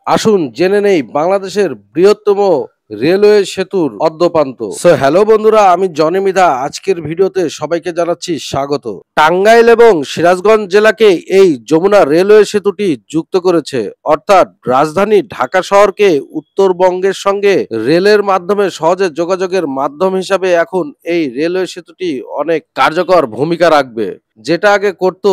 আসুন জেনে নেই বাংলাদেশের বৃহত্তম রেলওয়ে সেতুর অদ্যপান্ত। হ্যালো বন্ধুরা, আমি জনি মৃধা। আজকের ভিডিওতে সবাইকে জানাচ্ছি স্বাগত। টাঙ্গাইল এবং সিরাজগঞ্জ জেলাকে এই যমুনা রেলওয়ে সেতুটি যুক্ত করেছে, অর্থাৎ রাজধানী ঢাকা শহরকে উত্তরবঙ্গের সঙ্গে রেলের মাধ্যমে সহজে যোগাযোগের মাধ্যম হিসাবে এখন এই রেলওয়ে সেতুটি অনেক কার্যকর ভূমিকা রাখবে, যেটা আগে করত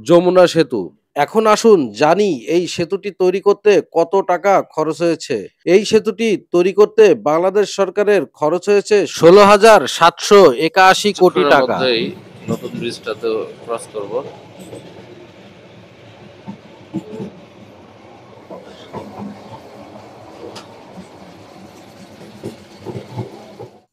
যমুনা সেতু। এখন আসুন জানি এই সেতুটি তৈরি করতে কত টাকা খরচ হয়েছে। এই সেতুটি তৈরি করতে বাংলাদেশ সরকারের খরচ হয়েছে 16,781 কোটি কিছুক্ষণের টাকা। মধ্যেই নতুন ব্রিজটা তো ক্রস করব।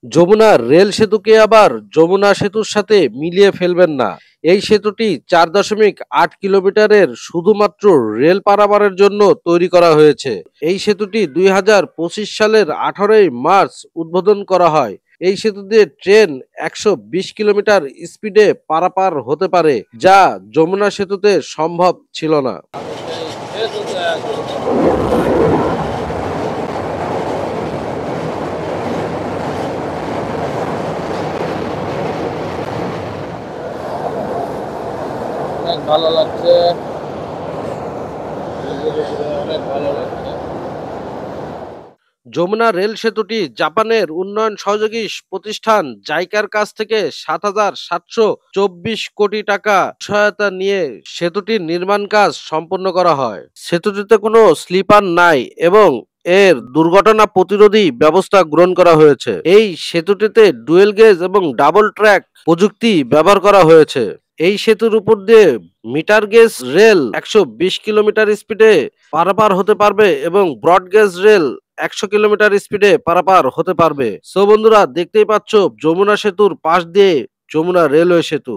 যমুনা রেল সেতুকে আবার যমুনা সেতুর সাথে মিলিয়ে ফেলবেন না। এই সেতুটি 4.8 কিলোমিটারের শুধুমাত্র রেল পারাপারের জন্য তৈরি করা হয়েছে। এই সেতুটি 2025 সালের 18ই মার্চ উদ্বোধন করা হয়। এই সেতু দিয়ে ট্রেন 120 কিলোমিটার স্পিডে পারাপার হতে পারে, যা যমুনা সেতুতে সম্ভব ছিল না। অনেক ভালো লাগছে, অনেক ভালো লাগছে। যমুনা রেল সেতুটি জাপানের উন্নয়ন সহযোগী প্রতিষ্ঠান জাইকার কাছ থেকে 7,724 কোটি টাকা সহায়তা নিয়ে সেতুটির নির্মাণ কাজ সম্পন্ন করা হয়। সেতুটিতে কোনো স্লিপার নাই এবং এর দুর্ঘটনা প্রতিরোধী ব্যবস্থা গ্রহণ করা হয়েছে। এই সেতুটিতে ডুয়েল গেজ এবং ডাবল ট্র্যাক প্রযুক্তি ব্যবহার করা হয়েছে। এই সেতুর উপর দিয়ে মিটার গেজ রেল 120 কিলোমিটার স্পিডে পারাপার হতে পারবে এবং ব্রড গেজ রেল 100 কিলোমিটার স্পিডে পারাপার হতে পারবে। সো বন্ধুরা, দেখতেই পাচ্ছ যমুনা সেতুর পাশ দিয়ে যমুনা রেলওয়ে সেতু।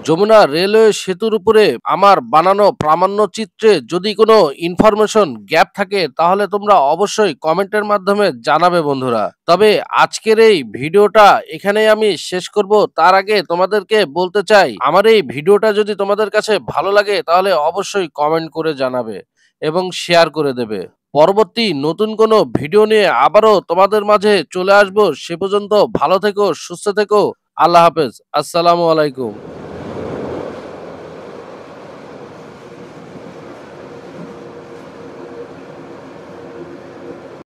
যমুনা রেলওয়ে সেতুর উপরে আমার বানানো প্রামাণ্য চিত্রে যদি কোনো ইনফরমেশন গ্যাপ থাকে তাহলে তোমরা অবশ্যই কমেন্টের মাধ্যমে জানাবে বন্ধুরা। তবে আজকের এই ভিডিওটা এখানেই আমি শেষ করব। তার আগে তোমাদেরকে বলতে চাই, আমার এই ভিডিওটা যদি তোমাদের কাছে ভালো লাগে তাহলে অবশ্যই কমেন্ট করে জানাবে এবং শেয়ার করে দেবে। পরবর্তী নতুন কোনো ভিডিও নিয়ে আবারও তোমাদের মাঝে চলে আসবো। সে পর্যন্ত ভালো থেকো, সুস্থ থেকো। আল্লাহ হাফেজ। আসসালামু আলাইকুম।